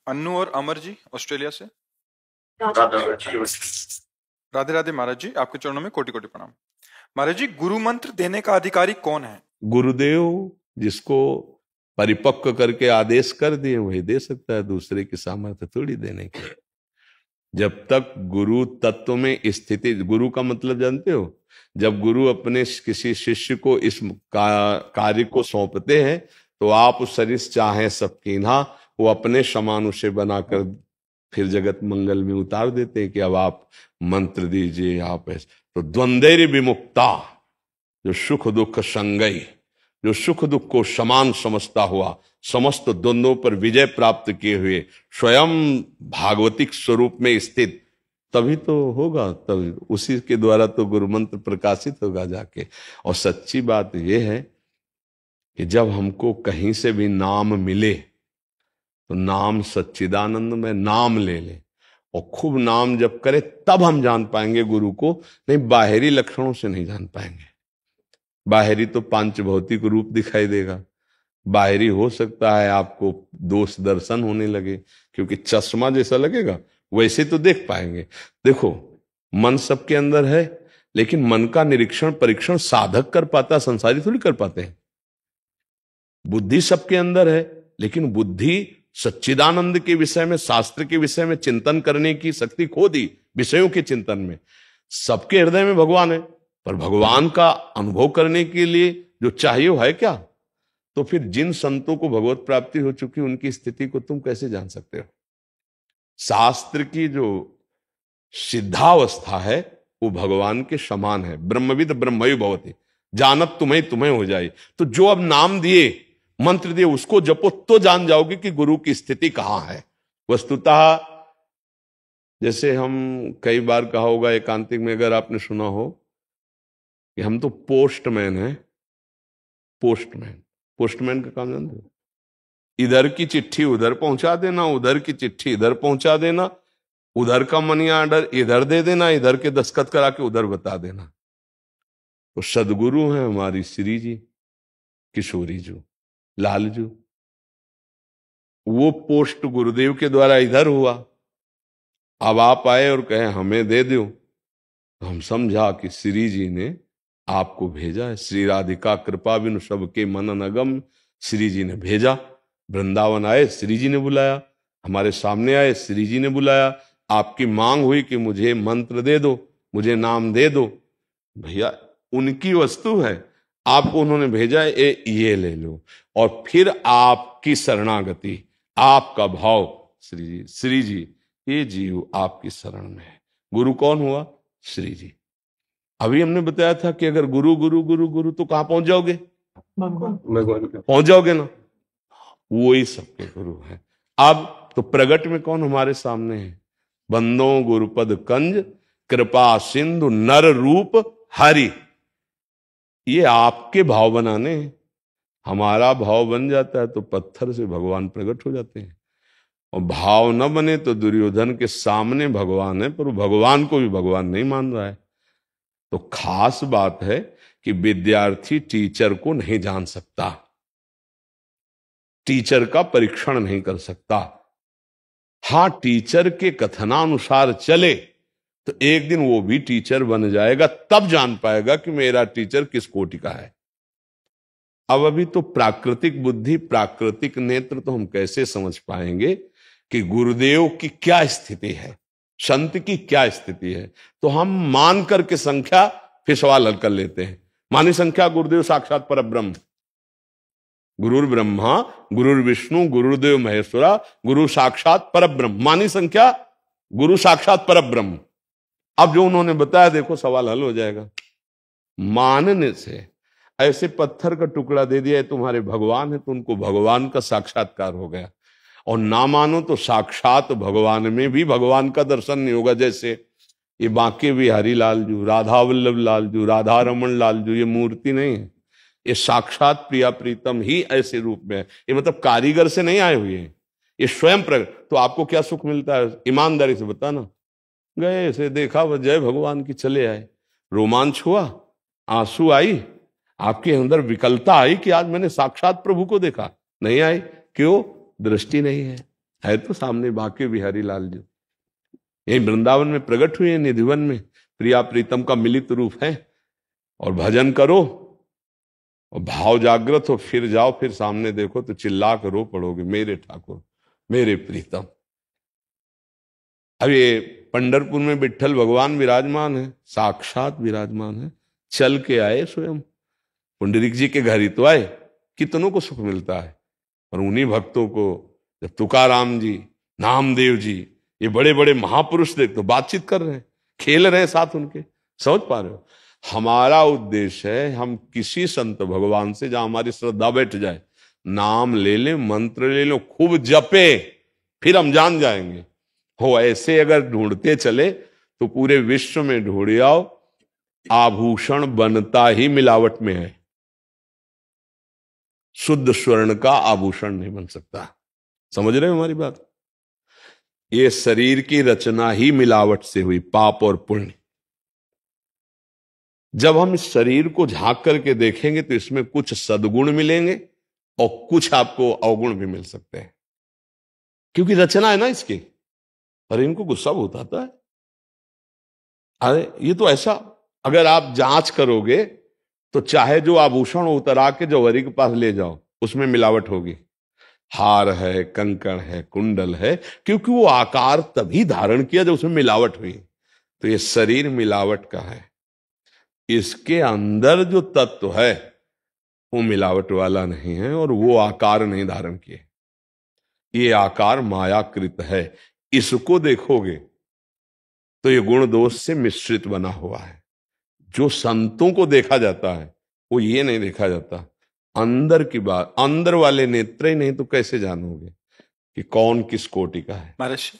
अन्नू और अमर जी ऑस्ट्रेलिया से। राधे राधे राधे महाराज जी, आपके चरणों में कोटि कोटि प्रणाम। महाराज जी, गुरु मंत्र देने का अधिकारी कौन है? गुरुदेव जिसको परिपक्व करके आदेश कर दिए वही दे सकता है, दूसरे की सामर्थ्य थोड़ी देने की। जब तक गुरु तत्व में स्थिति, गुरु का मतलब जानते हो, जब गुरु अपने किसी शिष्य को इस कार्य को सौंपते हैं तो आप उस शरीर चाहे सबकी ना, वो अपने समान उसे बनाकर फिर जगत मंगल में उतार देते हैं कि अब आप मंत्र दीजिए, आप ऐसे। तो द्वंद्वैर विमुक्ता, जो सुख दुख संगई, जो सुख दुख को समान समझता हुआ, समस्त द्वंद्वों पर विजय प्राप्त किए हुए, स्वयं भागवतिक स्वरूप में स्थित, तभी तो होगा, तभी उसी के द्वारा तो गुरु मंत्र प्रकाशित होगा जाके। और सच्ची बात यह है कि जब हमको कहीं से भी नाम मिले तो नाम सच्चिदानंद में नाम ले ले और खूब नाम जप करे, तब हम जान पाएंगे गुरु को, नहीं बाहरी लक्षणों से नहीं जान पाएंगे। बाहरी तो पांच भौतिक रूप दिखाई देगा, बाहरी हो सकता है आपको दोष दर्शन होने लगे, क्योंकि चश्मा जैसा लगेगा वैसे तो देख पाएंगे। देखो, मन सबके अंदर है, लेकिन मन का निरीक्षण परीक्षण साधक कर पाता, संसारी थोड़ी कर पाते हैं। बुद्धि सबके अंदर है, लेकिन बुद्धि सच्चिदानंद के विषय में, शास्त्र के विषय में चिंतन करने की शक्ति खो दी विषयों के चिंतन में। सबके हृदय में भगवान है, पर भगवान का अनुभव करने के लिए जो चाहिए वो है क्या? तो फिर जिन संतों को भगवत प्राप्ति हो चुकी उनकी स्थिति को तुम कैसे जान सकते हो? शास्त्र की जो सिद्धावस्था है वो भगवान के समान है। ब्रह्मविद ब्रह्मैव भवति, जानत तुम्हें तुम्हें हो जाए। तो जो अब नाम दिए, मंत्र दिए, उसको जपो तो जान जाओगे कि गुरु की स्थिति कहां है। वस्तुतः जैसे हम कई बार कहा होगा एकांतिक में, अगर आपने सुना हो कि हम तो पोस्टमैन हैं। पोस्टमैन, पोस्टमैन का काम जानते हो? इधर की चिट्ठी उधर पहुंचा देना, उधर की चिट्ठी इधर पहुंचा देना, उधर का मनी ऑर्डर इधर दे देना, इधर के दस्तखत करा के उधर बता देना। तो सदगुरु हैं हमारी श्री जी, किशोरी जी, लाल जी। वो पोस्ट गुरुदेव के द्वारा इधर हुआ, अब आप आए और कहे हमें दे दो, तो हम समझा कि श्री जी ने आपको भेजा है। श्री राधिका कृपा बिनु सबके मनन अगम, श्री जी ने भेजा। वृंदावन आए, श्री जी ने बुलाया, हमारे सामने आए, श्री जी ने बुलाया। आपकी मांग हुई कि मुझे मंत्र दे दो, मुझे नाम दे दो। भैया उनकी वस्तु है, आपको उन्होंने भेजा है, ये ले लो। और फिर आपकी शरणागति, आपका भाव, श्री जी, श्री जी ये जीव आपकी शरण में है। गुरु कौन हुआ? श्री जी। अभी हमने बताया था कि अगर गुरु गुरु गुरु गुरु तो कहां पहुंच जाओगे? भगवान पहुंच जाओगे ना। वो ही सबके गुरु है। अब तो प्रगट में कौन हमारे सामने है? बंदो गुरुपद कंज, कृपा सिंधु नर रूप हरि। ये आपके भाव बनाने हैं। हमारा भाव बन जाता है तो पत्थर से भगवान प्रकट हो जाते हैं, और भाव न बने तो दुर्योधन के सामने भगवान है, पर भगवान को भी भगवान नहीं मान रहा है। तो खास बात है कि विद्यार्थी टीचर को नहीं जान सकता, टीचर का परीक्षण नहीं कर सकता। हां, टीचर के कथनानुसार चले तो एक दिन वो भी टीचर बन जाएगा, तब जान पाएगा कि मेरा टीचर किस कोटि का है। अब अभी तो प्राकृतिक बुद्धि, प्राकृतिक नेत्र तो हम कैसे समझ पाएंगे कि गुरुदेव की क्या स्थिति है, संत की क्या स्थिति है? तो हम मान करके संख्या फिर सवाल हल कर लेते हैं। मानी संख्या गुरुदेव साक्षात परब्रह्म, गुरुर ब्रह्मा गुरुर विष्णु गुरुदेव महेश्वरा, गुरु साक्षात परब्रह्म। मानी संख्या गुरु साक्षात परब्रह्म। अब जो उन्होंने बताया, देखो सवाल हल हो जाएगा। मानने से, ऐसे पत्थर का टुकड़ा दे दिया है तुम्हारे भगवान है, तो उनको भगवान का साक्षात्कार हो गया। और ना मानो तो साक्षात भगवान में भी भगवान का दर्शन नहीं होगा। जैसे ये बांके बिहारी लाल जू, राधा वल्लभ लाल जू, राधा रमन लाल जू, ये मूर्ति नहीं है, ये साक्षात प्रिया प्रीतम ही ऐसे रूप में है। ये मतलब कारीगर से नहीं आए हुए हैं, ये स्वयं प्रकट। तो आपको क्या सुख मिलता है? ईमानदारी से बताना। गए ऐसे देखा, वह जय भगवान की, चले आए, रोमांच हुआ, आंसू आई, आपके अंदर विकलता आई कि आज मैंने साक्षात प्रभु को देखा? नहीं आई। क्यों? दृष्टि नहीं है। है तो सामने बाके बिहारी लाल जी, यही वृंदावन में प्रकट हुए, निधिवन में प्रिया प्रीतम का मिलित रूप है। और भजन करो और भाव जागृत हो, फिर जाओ, फिर सामने देखो तो चिल्ला कर रो पड़ोगे, मेरे ठाकुर मेरे प्रीतम। अब ये पंढरपुर में विट्ठल भगवान विराजमान है, साक्षात विराजमान है, चल के आए स्वयं, पुंडरीक जी के घर ही तो आए। कितनों को सुख मिलता है। और उन्हीं भक्तों को जब तुकाराम जी, नामदेव जी, ये बड़े बड़े महापुरुष देख तो बातचीत कर रहे हैं, खेल रहे हैं साथ उनके, समझ पा रहे हो। हमारा उद्देश्य है हम किसी संत भगवान से जहां हमारी श्रद्धा बैठ जाए, नाम ले ले, मंत्र ले लो, खूब जपे, फिर हम जान जाएंगे। हो ऐसे अगर ढूंढते चले तो पूरे विश्व में ढूंढ आओ, आभूषण बनता ही मिलावट में है। शुद्ध स्वर्ण का आभूषण नहीं बन सकता। समझ रहे हो हमारी बात? ये शरीर की रचना ही मिलावट से हुई, पाप और पुण्य। जब हम इस शरीर को झांक करके देखेंगे तो इसमें कुछ सद्गुण मिलेंगे और कुछ आपको अवगुण भी मिल सकते हैं, क्योंकि रचना है ना इसकी। अरे इनको गुस्सा बहुत आता है। अरे ये तो ऐसा, अगर आप जांच करोगे तो चाहे जो आभूषण उतरा के जौहरी के पास ले जाओ, उसमें मिलावट होगी। हार है, कंकण है, कुंडल है, क्योंकि वो आकार तभी धारण किया जब उसमें मिलावट हुई। तो ये शरीर मिलावट का है, इसके अंदर जो तत्व है वो मिलावट वाला नहीं है और वो आकार नहीं धारण किए। ये आकार मायाकृत है। इसको देखोगे तो ये गुण दोष से मिश्रित बना हुआ है। जो संतों को देखा जाता है वो ये नहीं देखा जाता, अंदर की बात, अंदर वाले नेत्र ही नहीं तो कैसे जानोगे कि कौन किस कोटि का है। महाराज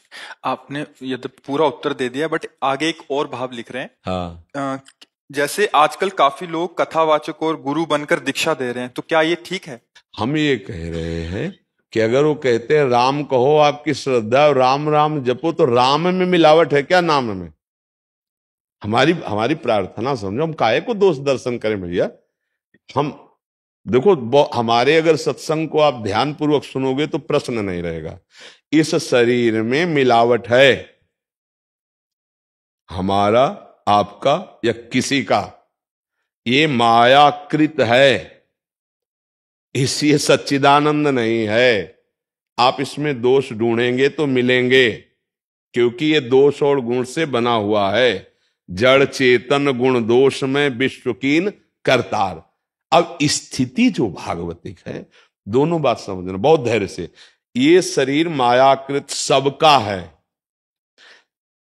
आपने ये तो पूरा उत्तर दे दिया, बट आगे एक और भाव लिख रहे हैं। हाँ, जैसे आजकल काफी लोग कथावाचक और गुरु बनकर दीक्षा दे रहे हैं, तो क्या ये ठीक है? हम ये कह रहे हैं कि अगर वो कहते हैं राम कहो आपकी श्रद्धा, राम राम जपो, तो राम में मिलावट है क्या नाम में? हमारी प्रार्थना समझो, हम काहे को दोष दर्शन करें भैया। हम देखो, हमारे अगर सत्संग को आप ध्यान पूर्वक सुनोगे तो प्रश्न नहीं रहेगा। इस शरीर में मिलावट है, हमारा, आपका या किसी का, ये मायाकृत है, इसी सच्चिदानंद नहीं है। आप इसमें दोष ढूंढेंगे तो मिलेंगे, क्योंकि ये दोष और गुण से बना हुआ है। जड़ चेतन गुण दोष में विश्वकीन करतार। अब स्थिति जो भागवतिक है, दोनों बात समझना बहुत धैर्य से। ये शरीर मायाकृत सबका है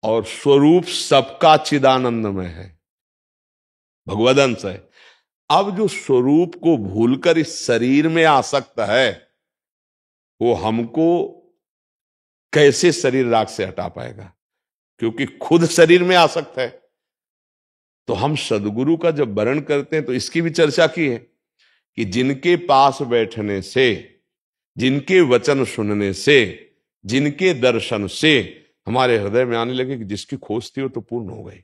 और स्वरूप सबका चिदानंद में है, भगवदंश है। अब जो स्वरूप को भूलकर इस शरीर में आसक्त है, वो हमको कैसे शरीर राग से हटा पाएगा, क्योंकि खुद शरीर में आसक्त है। तो हम सदगुरु का जब वर्ण करते हैं तो इसकी भी चर्चा की है कि जिनके पास बैठने से, जिनके वचन सुनने से, जिनके दर्शन से हमारे हृदय में आने लगे कि जिसकी खोज थी वो तो पूर्ण हो गई।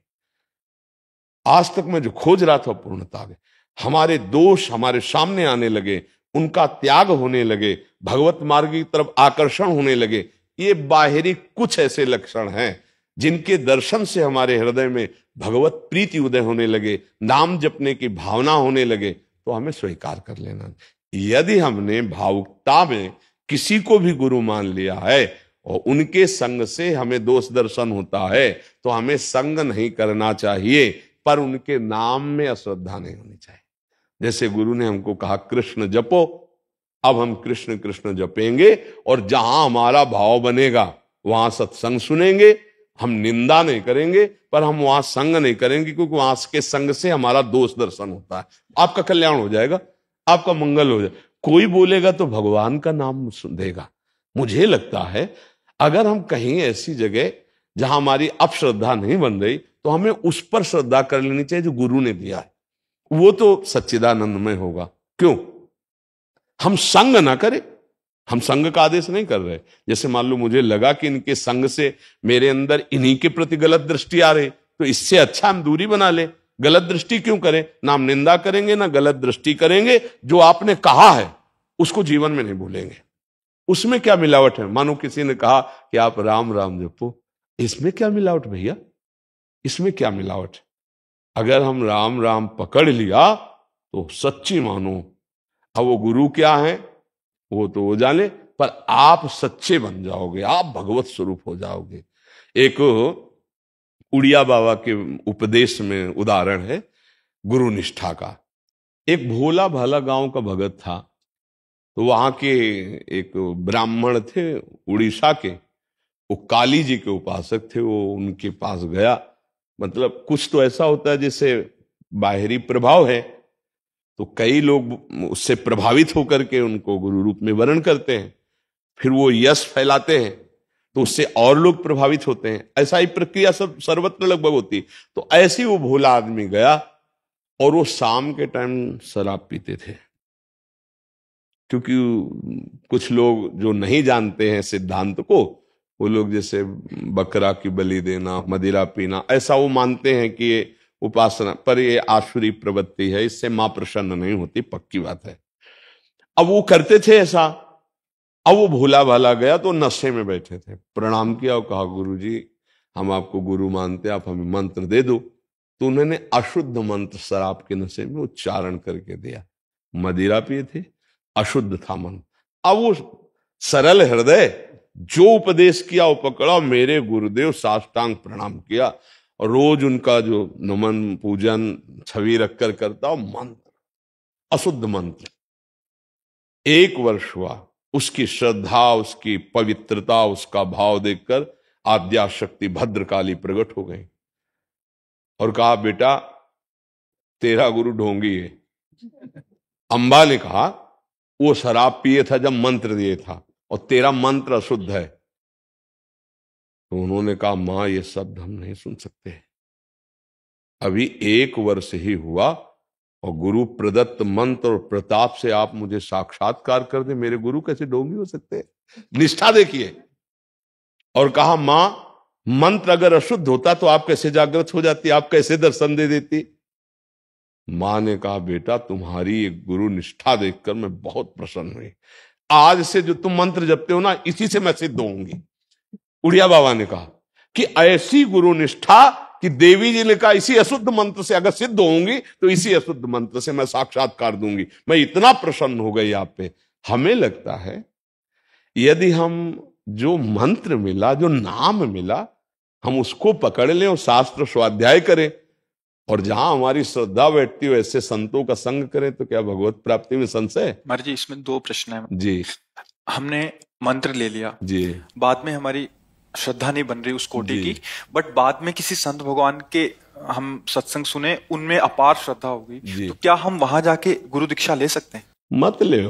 आज तक मैं जो खोज रहा था पूर्णता आ गई। हमारे दोष हमारे सामने आने लगे, उनका त्याग होने लगे, भगवत मार्ग की तरफ आकर्षण होने लगे। ये बाहरी कुछ ऐसे लक्षण हैं जिनके दर्शन से हमारे हृदय में भगवत प्रीति उदय होने लगे, नाम जपने की भावना होने लगे, तो हमें स्वीकार कर लेना। यदि हमने भावुकता में किसी को भी गुरु मान लिया है और उनके संग से हमें दोष दर्शन होता है, तो हमें संग नहीं करना चाहिए, पर उनके नाम में अश्रद्धा नहीं होनी चाहिए। जैसे गुरु ने हमको कहा कृष्ण जपो, अब हम कृष्ण कृष्ण जपेंगे और जहां हमारा भाव बनेगा वहां सत्संग सुनेंगे। हम निंदा नहीं करेंगे, पर हम वहां संग नहीं करेंगे, क्योंकि वहां के संग से हमारा दोष दर्शन होता है। आपका कल्याण हो जाएगा, आपका मंगल हो जाएगा। कोई बोलेगा तो भगवान का नाम देगा। मुझे लगता है अगर हम कहीं ऐसी जगह जहां हमारी अपश्रद्धा नहीं बन रही, तो हमें उस पर श्रद्धा कर लेनी चाहिए जो गुरु ने दिया है, वो तो सच्चिदानंदमय होगा। क्यों हम संग ना करें? हम संग का आदेश नहीं कर रहे। जैसे मान लो मुझे लगा कि इनके संग से मेरे अंदर इन्हीं के प्रति गलत दृष्टि आ रही, तो इससे अच्छा हम दूरी बना ले। गलत दृष्टि क्यों करें? ना हम निंदा करेंगे ना गलत दृष्टि करेंगे। जो आपने कहा है उसको जीवन में नहीं भूलेंगे। उसमें क्या मिलावट है? मानो किसी ने कहा कि आप राम राम जपो, इसमें क्या मिलावट भैया? इसमें क्या मिलावट है? अगर हम राम राम पकड़ लिया तो सच्ची मानो। अब वो गुरु क्या है वो तो वो जाने, पर आप सच्चे बन जाओगे, आप भगवत स्वरूप हो जाओगे। एक उड़िया बाबा के उपदेश में उदाहरण है गुरु निष्ठा का। एक भोला भाला गांव का भगत था, तो वहां के एक ब्राह्मण थे उड़ीसा के, वो काली जी के उपासक थे। वो उनके पास गया, मतलब कुछ तो ऐसा होता है जैसे बाहरी प्रभाव है, तो कई लोग उससे प्रभावित होकर के उनको गुरु रूप में वर्ण करते हैं, फिर वो यश फैलाते हैं तो उससे और लोग प्रभावित होते हैं। ऐसा ही प्रक्रिया सब सर्वत्र लगभग होती। तो ऐसे ही वो भोला आदमी गया और वो शाम के टाइम शराब पीते थे, क्योंकि कुछ लोग जो नहीं जानते हैं सिद्धांत को, वो लोग जैसे बकरा की बलि देना, मदिरा पीना, ऐसा वो मानते हैं कि ये उपासना, पर ये आसुरी प्रवृत्ति है, इससे मां प्रसन्न नहीं होती, पक्की बात है। अब वो करते थे ऐसा। अब वो भोला भाला गया तो नशे में बैठे थे, प्रणाम किया और कहा गुरु जी हम आपको गुरु मानते, आप हमें मंत्र दे दो। तो उन्होंने अशुद्ध मंत्र शराब के नशे में उच्चारण करके दिया। मदिरा पिए थे, अशुद्ध था मन। अब वो सरल हृदय जो उपदेश किया वो पकड़ा, मेरे गुरुदेव साष्टांग प्रणाम किया और रोज उनका जो नमन पूजन छवि रखकर करता, मंत्र अशुद्ध मंत्र। 1 वर्ष हुआ, उसकी श्रद्धा, उसकी पवित्रता, उसका भाव देखकर आद्याशक्ति भद्रकाली प्रकट हो गई और कहा बेटा तेरा गुरु ढोंगी है। अंबा ने कहा वो शराब पिए था जब मंत्र दिए था और तेरा मंत्र अशुद्ध है। तो उन्होंने कहा मां ये शब्द हम नहीं सुन सकते, अभी 1 वर्ष ही हुआ और गुरु प्रदत्त मंत्र और प्रताप से आप मुझे साक्षात्कार कर दे, मेरे गुरु कैसे ढोंगी हो सकते हैं? निष्ठा देखिए। और कहा मां मंत्र अगर अशुद्ध होता तो आप कैसे जागृत हो जाती, आप कैसे दर्शन दे देती? मां ने कहा बेटा तुम्हारी एक गुरु निष्ठा देखकर मैं बहुत प्रसन्न हुई, आज से जो तुम मंत्र जपते हो ना इसी से मैं सिद्ध होंगी। उड़िया बाबा ने कहा कि ऐसी गुरु निष्ठा कि देवी जी ने कहा इसी अशुद्ध मंत्र से अगर सिद्ध होंगी तो इसी अशुद्ध मंत्र से मैं साक्षात्कार दूंगी। मैं इतना प्रसन्न हो गई आप पे। हमें लगता है यदि हम जो मंत्र मिला, जो नाम मिला, हम उसको पकड़ लें और शास्त्र स्वाध्याय करें और जहां हमारी श्रद्धा बैठती हो ऐसे संतों का संग करें, तो क्या भगवत प्राप्ति में संशय है? महाराज जी इसमें 2 प्रश्न है जी। हमने मंत्र ले लिया जी, बाद में हमारी श्रद्धा नहीं बन रही उस कोटि जी। की, बट बाद में किसी संत भगवान के हम सत्संग सुने, उनमें अपार श्रद्धा हो गई, तो क्या हम वहां जाके गुरु दीक्षा ले सकते हैं? मत ले,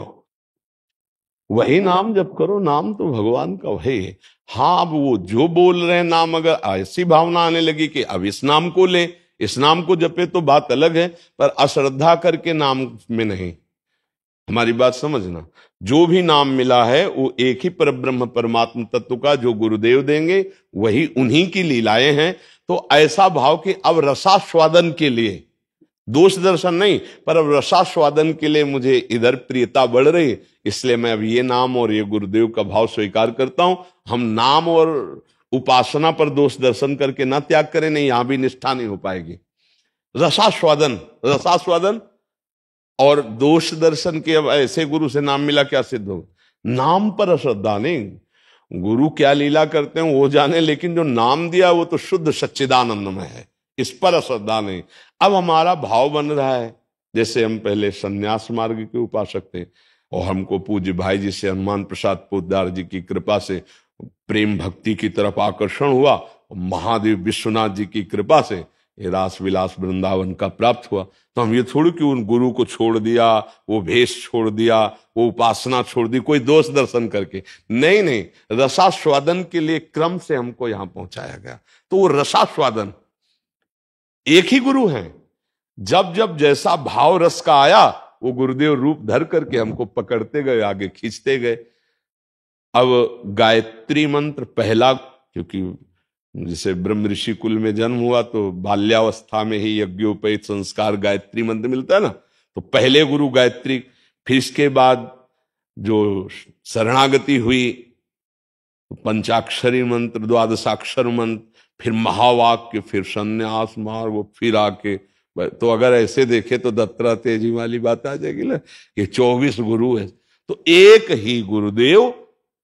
वही नाम जप करो, नाम तो भगवान का वही है। हाँ, अब वो जो बोल रहे हैं नाम, अगर ऐसी भावना आने लगी कि अब इस नाम को ले, इस नाम को जपे, तो बात अलग है, पर अश्रद्धा करके नाम में नहीं। हमारी बात समझना, जो भी नाम मिला है वो एक ही परब्रह्म परमात्म तत्व का, जो गुरुदेव देंगे वही उन्हीं की लीलाएं हैं। तो ऐसा भाव कि अब रसास्वादन के लिए, दोष दर्शन नहीं, पर अब रसास्वादन के लिए मुझे इधर प्रियता बढ़ रही, इसलिए मैं अब ये नाम और ये गुरुदेव का भाव स्वीकार करता हूं। हम नाम और उपासना पर दोष दर्शन करके ना त्याग करें, नहीं, यहां भी निष्ठा नहीं हो पाएगी। रसास्वादन, रसास्वादन और दोष दर्शन के, अब ऐसे गुरु से नाम मिला क्या सिद्ध हो? नाम पर अश्रद्धा नहीं, गुरु क्या लीला करते हैं वो जाने, लेकिन जो नाम दिया वो तो शुद्ध सच्चिदानंद में है, इस पर अश्रद्धा नहीं। अब हमारा भाव बन रहा है, जैसे हम पहले संन्यास मार्ग के उपासक थे और हमको पूज्य भाई जी से, हनुमान प्रसाद पोद्दार जी की कृपा से प्रेम भक्ति की तरफ आकर्षण हुआ, महादेव विश्वनाथ जी की कृपा से ये रास विलास वृंदावन का प्राप्त हुआ। तो हम ये थोड़ी कि उन गुरु को छोड़ दिया, वो भेष छोड़ दिया, वो उपासना छोड़ दी कोई दोष दर्शन करके, नहीं नहीं, रसास्वादन के लिए क्रम से हमको यहां पहुंचाया गया। तो वो रसास्वादन एक ही गुरु हैं, जब जब जैसा भाव रस का आया वो गुरुदेव रूप धर करके हमको पकड़ते गए, आगे खींचते गए। अब गायत्री मंत्र पहला, क्योंकि जैसे ब्रह्म ऋषि कुल में जन्म हुआ तो बाल्यावस्था में ही यज्ञोपैत संस्कार गायत्री मंत्र मिलता है ना, तो पहले गुरु गायत्री, फिर इसके बाद जो शरणागति हुई, पंचाक्षरी मंत्र, द्वादशाक्षर मंत्र, फिर महावाक्य, फिर संन्यास मार्ग, फिर आके, तो अगर ऐसे देखे तो दत्तात्रेय जी वाली बात आ जाएगी ना कि 24 गुरु है। तो एक ही गुरुदेव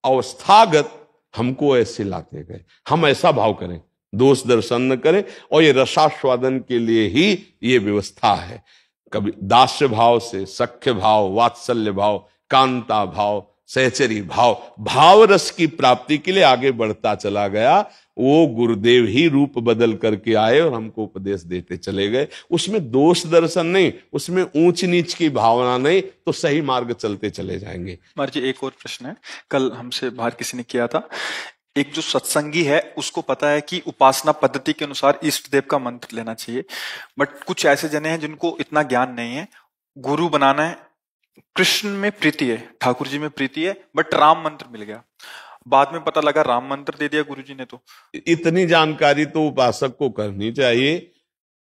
अवस्थागत हमको ऐसे लाते गए। हम ऐसा भाव करें, दोष दर्शन न करें, और ये रसास्वादन के लिए ही ये व्यवस्था है। कभी दास्य भाव से सख्य भाव, वात्सल्य भाव, कांता भाव, सहचरी भाव, भाव रस की प्राप्ति के लिए आगे बढ़ता चला गया। वो गुरुदेव ही रूप बदल करके आए और हमको उपदेश देते चले गए। उसमें दोष दर्शन नहीं, उसमें ऊंच नीच की भावना नहीं, तो सही मार्ग चलते चले जाएंगे। महाराज जी एक और प्रश्न है, कल हमसे बाहर किसी ने किया था, एक जो सत्संगी है उसको पता है कि उपासना पद्धति के अनुसार इष्ट देव का मंत्र लेना चाहिए, बट कुछ ऐसे जने हैं जिनको इतना ज्ञान नहीं है, गुरु बनाना है, कृष्ण में प्रीति है, ठाकुर जी में प्रीति है, बट राम मंत्र मिल गया, बाद में पता लगा राम मंत्र दे दिया गुरु जी ने। तो इतनी जानकारी तो उपासक को करनी चाहिए।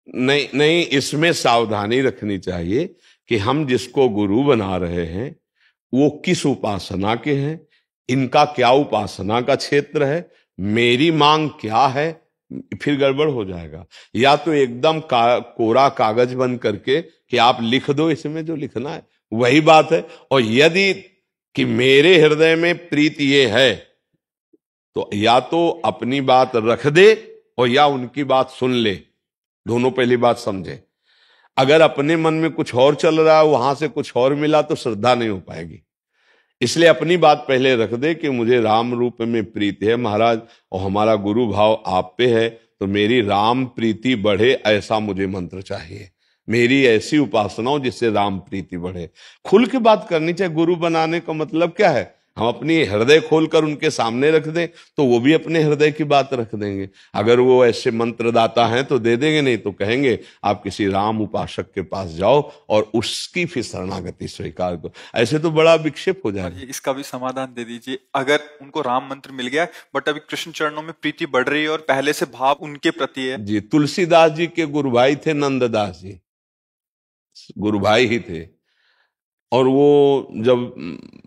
नहीं नहीं, इसमें सावधानी रखनी चाहिए कि हम जिसको गुरु बना रहे हैं वो किस उपासना के हैं, इनका क्या उपासना का क्षेत्र है, मेरी मांग क्या है, फिर गड़बड़ हो जाएगा। या तो एकदम कोरा कागज बन करके कि आप लिख दो इसमें जो लिखना है, वही बात है। और यदि कि मेरे हृदय में प्रीति ये है, तो या तो अपनी बात रख दे और या उनकी बात सुन ले, दोनों पहली बात समझे। अगर अपने मन में कुछ और चल रहा है, वहां से कुछ और मिला, तो श्रद्धा नहीं हो पाएगी। इसलिए अपनी बात पहले रख दे कि मुझे राम रूप में प्रीति है महाराज, और हमारा गुरु भाव आप पे है, तो मेरी राम प्रीति बढ़े ऐसा मुझे मंत्र चाहिए, मेरी ऐसी उपासना हो जिससे राम प्रीति बढ़े। खुल के बात करनी चाहिए। गुरु बनाने का मतलब क्या है, हम अपनी हृदय खोलकर उनके सामने रख दें तो वो भी अपने हृदय की बात रख देंगे। अगर वो ऐसे मंत्रदाता हैं तो दे देंगे, नहीं तो कहेंगे आप किसी राम उपासक के पास जाओ और उसकी फिर शरणागति स्वीकार करो। ऐसे तो बड़ा विक्षेप हो जाएगा। इसका भी समाधान दे दीजिए, अगर उनको राम मंत्र मिल गया बट अभी कृष्ण चरणों में प्रीति बढ़ रही है और पहले से भाव उनके प्रति है। जी, तुलसीदास जी के गुरु भाई थे नंददास जी, गुरु भाई ही थे, और वो जब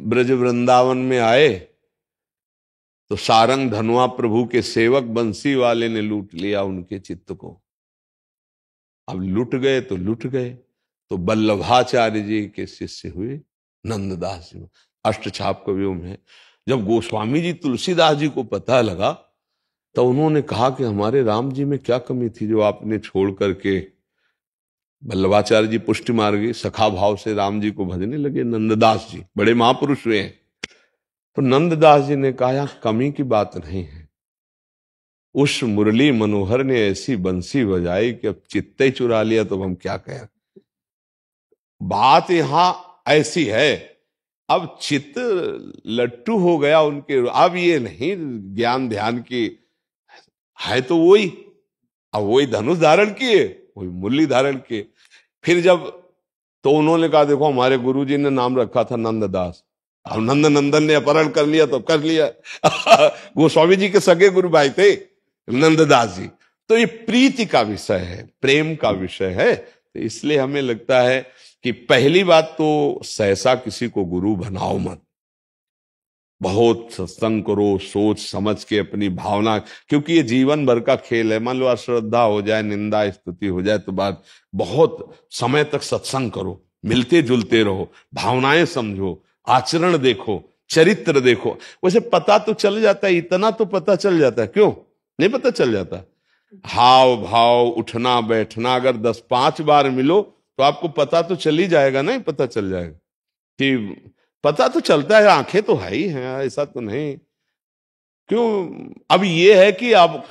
ब्रज वृंदावन में आए तो सारंग धनुआ प्रभु के सेवक बंसी वाले ने लूट लिया उनके चित्त को। अब लूट गए तो लूट गए, तो वल्लभाचार्य जी के शिष्य हुए नंददास जी, अष्टछाप कवियों में। जब गोस्वामी जी तुलसीदास जी को पता लगा तो उन्होंने कहा कि हमारे राम जी में क्या कमी थी जो आपने छोड़ करके। वल्लभाचार्य जी पुष्टि मार्गी सखा भाव से राम जी को भजने लगे। नंददास जी बड़े महापुरुष हुए हैं। तो नंददास जी ने कहा कमी की बात नहीं है, उस मुरली मनोहर ने ऐसी बंसी बजाई कि अब चित्ते चुरा लिया, तो हम क्या कहें। बात यहां ऐसी है, अब चित्त लट्टू हो गया उनके। अब ये नहीं ज्ञान ध्यान की है, तो वही अब वही धनुष धारण किए, वही मुरली धारण किए। फिर जब तो उन्होंने कहा देखो हमारे गुरुजी ने नाम रखा था नंददास, अब नंद नंदन ने अपहरण कर लिया तो कर लिया। गोस्वामी जी के सगे गुरु भाई थे नंददास जी। तो ये प्रीति का विषय है, प्रेम का विषय है। तो इसलिए हमें लगता है कि पहली बात तो सहसा किसी को गुरु बनाओ मत, बहुत सत्संग करो, सोच समझ के अपनी भावना, क्योंकि ये जीवन भर का खेल है। मान लो अश्रद्धा हो जाए, निंदा स्तुति हो जाए तो बात, बहुत समय तक सत्संग करो, मिलते जुलते रहो, भावनाएं समझो, आचरण देखो, चरित्र देखो। वैसे पता तो चल जाता है, इतना तो पता चल जाता है, क्यों नहीं पता चल जाता। हाव भाव, उठना बैठना, अगर 10-5 बार मिलो तो आपको पता तो चल ही जाएगा, नहीं पता चल जाएगा कि पता तो चलता है, आंखें तो है ही हैं, ऐसा तो नहीं। क्यों, अब ये है कि आप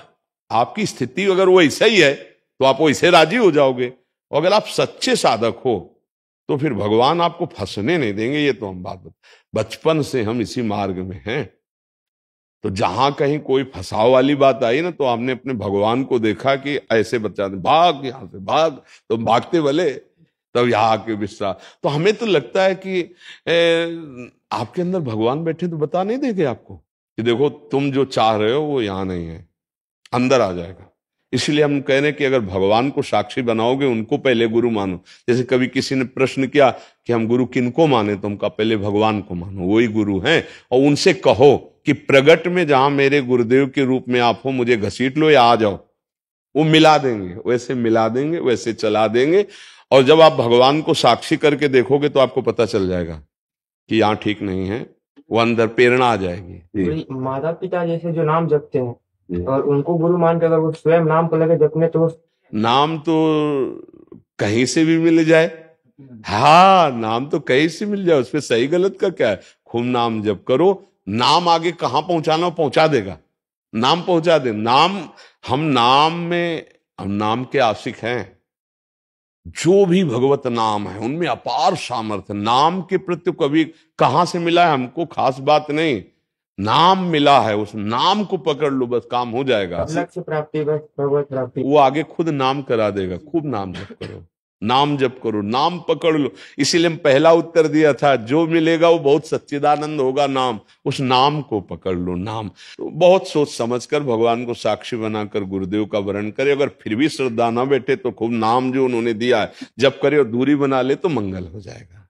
आपकी स्थिति अगर वो ऐसा ही है तो आप वैसे राजी हो जाओगे, और अगर आप सच्चे साधक हो तो फिर भगवान आपको फंसने नहीं देंगे। ये तो हम बात बचपन से हम इसी मार्ग में हैं। तो जहां कहीं कोई फंसाव वाली बात आई ना, तो हमने अपने भगवान को देखा कि ऐसे बच्चा भाग, यहां से भाग, तो भागते भले, तब यहाँ आके विश्राम। तो हमें तो लगता है कि आपके अंदर भगवान बैठे तो बता नहीं देंगे आपको कि देखो तुम जो चाह रहे हो वो यहाँ नहीं है, अंदर आ जाएगा। इसलिए हम कह रहे हैं कि अगर भगवान को साक्षी बनाओगे उनको पहले गुरु मानो। जैसे कभी किसी ने प्रश्न किया कि हम गुरु किनको माने, तो हम कहा पहले भगवान को मानो, वही गुरु हैं। और उनसे कहो कि प्रगट में जहां मेरे गुरुदेव के रूप में आप हो, मुझे घसीट लो या आ जाओ, वो मिला देंगे, वैसे मिला देंगे, वैसे चला देंगे। और जब आप भगवान को साक्षी करके देखोगे तो आपको पता चल जाएगा कि यहाँ ठीक नहीं है, वो अंदर प्रेरणा आ जाएगी। माता पिता जैसे जो नाम जपते हैं और उनको गुरु मान के अगर वो स्वयं नाम को लगे जपने, तो नाम तो कहीं से भी मिल जाए। हाँ, नाम तो कहीं से मिल जाए, उसमें सही गलत का क्या है। खूब नाम जप करो, नाम आगे कहाँ पहुंचाना पहुंचा देगा, नाम पहुंचा दे। हम नाम के आशिक हैं। जो भी भगवत नाम है उनमें अपार सामर्थ्य। नाम के प्रति कभी कहां से मिला है हमको खास बात नहीं, नाम मिला है, उस नाम को पकड़ लो, बस काम हो जाएगा। लक्ष्य प्राप्ति, बस भगवत प्राप्ति। वो आगे खुद नाम करा देगा। खूब नाम जप करो, नाम जप करो, नाम पकड़ लो। इसीलिए हम पहला उत्तर दिया था, जो मिलेगा वो बहुत सच्चिदानंद होगा नाम, उस नाम को पकड़ लो। नाम तो बहुत सोच समझकर भगवान को साक्षी बनाकर गुरुदेव का वरण करे। अगर फिर भी श्रद्धा ना बैठे तो खूब नाम जो उन्होंने दिया है जप करे और दूरी बना ले तो मंगल हो जाएगा।